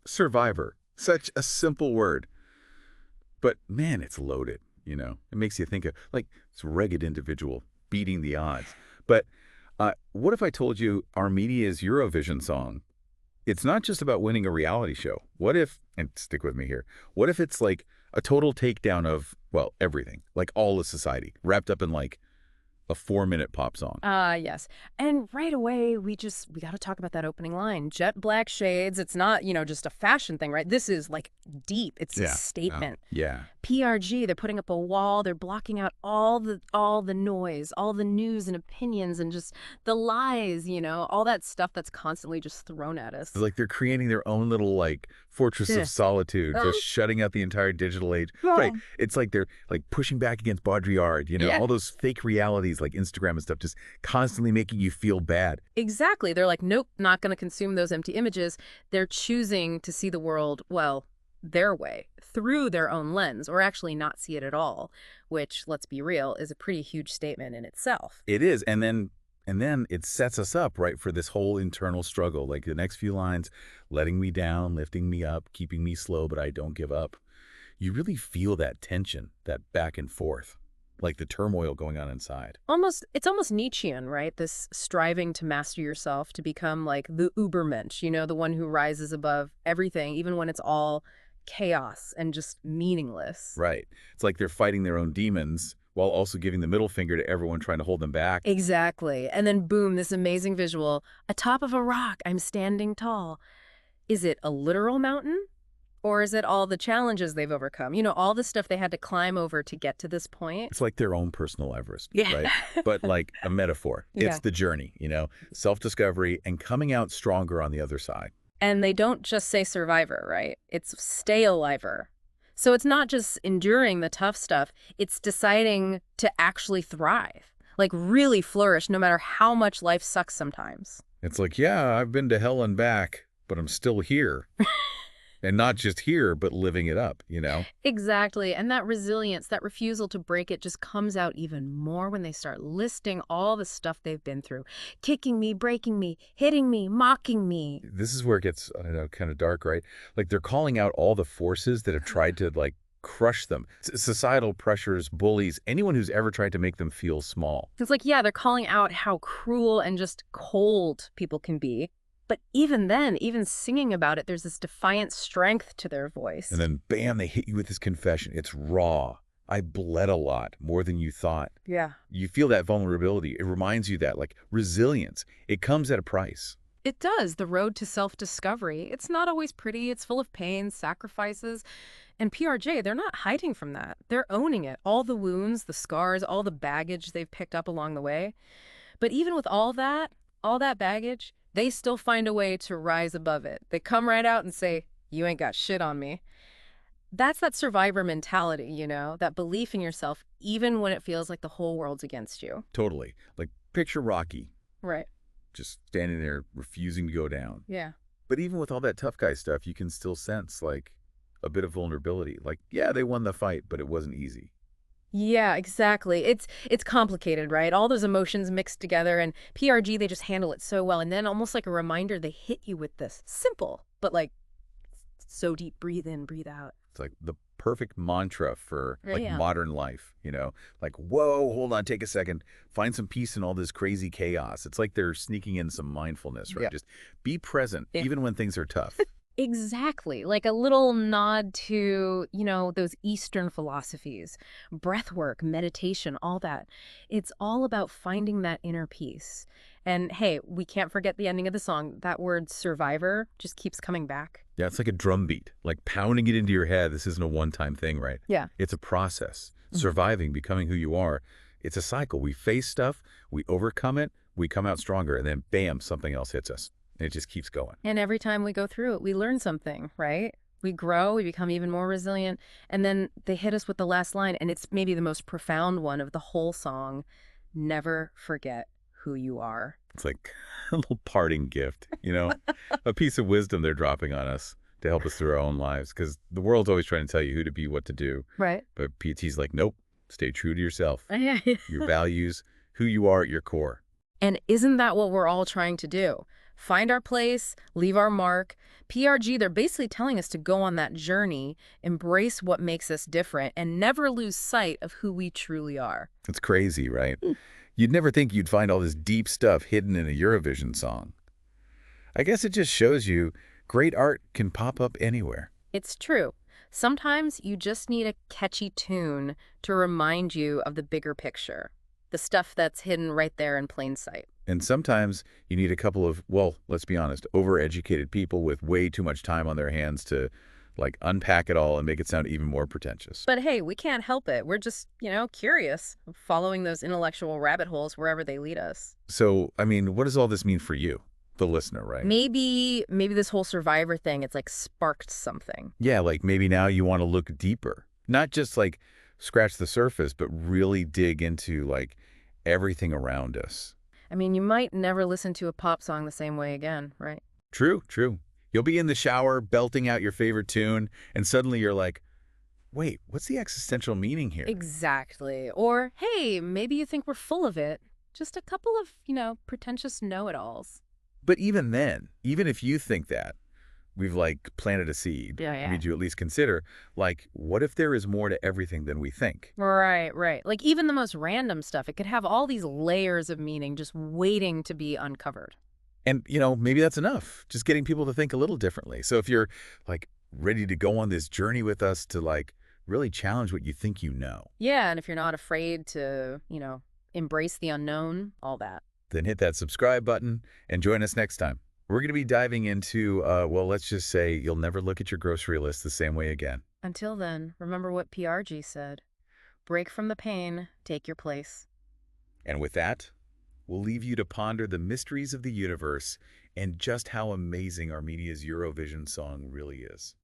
Survivor. Such a simple word. But man, it's loaded, It makes you think of, like, this rugged individual beating the odds. But what if I told you Armenia's Eurovision song? It's not just about winning a reality show. What if, and stick with me here, what if it's like a total takedown of, well, everything, like all of society, wrapped up in like a 4-minute pop song? Yes. And right away, we got to talk about that opening line. Jet black shades. It's not, just a fashion thing, right? This is like deep. It's a Yeah. statement. Yeah. PRG, they're putting up a wall. They're blocking out all the noise, all the news and opinions and just the lies, all that stuff that's constantly just thrown at us. It's like they're creating their own little like fortress Yeah. of solitude, Oh. just shutting out the entire digital age. Yeah. Right. It's like they're like pushing back against Baudrillard, Yeah. all those fake realities like Instagram and stuff, just constantly making you feel bad. Exactly. They're like, nope, not going to consume those empty images. They're choosing to see the world, well, their way, through their own lens, or actually not see it at all, which, let's be real, is a pretty huge statement in itself. It is. And then it sets us up, right, for this whole internal struggle. Like the next few lines, letting me down, lifting me up, keeping me slow, but I don't give up. You really feel that tension, that back and forth, like the turmoil going on inside. It's almost Nietzschean, right? This striving to master yourself, to become like the Ubermensch, the one who rises above everything, even when it's all chaos and just meaningless. Right. It's like they're fighting their own demons while also giving the middle finger to everyone trying to hold them back. Exactly. And then boom, this amazing visual. Atop of a rock, I'm standing tall. Is it a literal mountain? Or is it all the challenges they've overcome? All the stuff they had to climb over to get to this point. It's like their own personal Everest, Yeah. right? But like a metaphor. Yeah. It's the journey, self-discovery and coming out stronger on the other side. And they don't just say survivor, right? It's stay aliver. So it's not just enduring the tough stuff. It's deciding to actually thrive, like really flourish no matter how much life sucks sometimes. It's like, yeah, I've been to hell and back, but I'm still here. And not just here, but living it up, Exactly. And that resilience, that refusal to break it just comes out even more when they start listing all the stuff they've been through. Kicking me, breaking me, hitting me, mocking me. This is where it gets, I don't know, kind of dark, right? Like they're calling out all the forces that have tried to like crush them. Societal pressures, bullies, anyone who's ever tried to make them feel small. It's like, yeah, they're calling out how cruel and just cold people can be. But even then, even singing about it, there's this defiant strength to their voice. And then, bam, they hit you with this confession. It's raw. I bled a lot, more than you thought. Yeah. You feel that vulnerability. It reminds you that, like, resilience, it comes at a price. It does. The road to self-discovery. It's not always pretty. It's full of pain, sacrifices. And PRJ, they're not hiding from that. They're owning it. All the wounds, the scars, all the baggage they've picked up along the way. But even with all that baggage, they still find a way to rise above it. They come right out and say, you ain't got shit on me. That's that survivor mentality, that belief in yourself, even when it feels like the whole world's against you. Totally. Like, picture Rocky. Right. Just standing there, refusing to go down. Yeah. But even with all that tough guy stuff, you can still sense, like, a bit of vulnerability. Like, yeah, they won the fight, but it wasn't easy. Yeah, exactly. It's complicated, right? All those emotions mixed together, and PRG, they just handle it so well. And then almost like a reminder, they hit you with this simple, but like so deep, breathe in, breathe out. It's like the perfect mantra for like Yeah. modern life, like, whoa, hold on, take a second, find some peace in all this crazy chaos. It's like they're sneaking in some mindfulness, right? Yeah. Just be present, Yeah. even when things are tough. Exactly. Like a little nod to, those Eastern philosophies, breath work, meditation, all that. It's all about finding that inner peace. And hey, we can't forget the ending of the song. That word survivor just keeps coming back. Yeah, it's like a drum beat, like pounding it into your head. This isn't a one-time thing, right? Yeah. It's a process. Mhm. Surviving, becoming who you are. It's a cycle. We face stuff, we overcome it, we come out stronger, and then bam, something else hits us. And it just keeps going. And every time we go through it, we learn something, right? We grow, we become even more resilient. And then they hit us with the last line, and it's maybe the most profound one of the whole song. Never forget who you are. It's like a little parting gift, a piece of wisdom they're dropping on us to help us through our own lives. Because the world's always trying to tell you who to be, what to do. Right. But PT's like, nope, stay true to yourself, Yeah. your values, who you are at your core. And isn't that what we're all trying to do? Find our place, leave our mark. PRG, they're basically telling us to go on that journey, embrace what makes us different, and never lose sight of who we truly are. It's crazy, right? You'd never think you'd find all this deep stuff hidden in a Eurovision song. I guess it just shows you great art can pop up anywhere. It's true. Sometimes you just need a catchy tune to remind you of the bigger picture, the stuff that's hidden right there in plain sight. And sometimes you need a couple of, well, let's be honest, overeducated people with way too much time on their hands to, like, unpack it all and make it sound even more pretentious. But hey, we can't help it. We're just, curious, following those intellectual rabbit holes wherever they lead us. So, I mean, what does all this mean for you, the listener, right? Maybe this whole survivor thing, it's like sparked something. Yeah, like maybe now you want to look deeper. Not just like scratch the surface, but really dig into like everything around us. I mean, you might never listen to a pop song the same way again, right? True, true. You'll be in the shower belting out your favorite tune, and suddenly you're like, wait, what's the existential meaning here? Exactly. Or, hey, maybe you think we're full of it. Just a couple of, pretentious know-it-alls. But even then, even if you think that, we've like planted a seed, Yeah. made you at least consider, like, what if there is more to everything than we think? Right, right. Like even the most random stuff, it could have all these layers of meaning just waiting to be uncovered. And, maybe that's enough, just getting people to think a little differently. So if you're like ready to go on this journey with us to like really challenge what you think you know, Yeah, and if you're not afraid to, embrace the unknown, all that. then hit that subscribe button and join us next time. We're going to be diving into, well, let's just say you'll never look at your grocery list the same way again. Until then, remember what PRG said. Break from the pain, take your place. And with that, we'll leave you to ponder the mysteries of the universe and just how amazing Armenia's Eurovision song really is.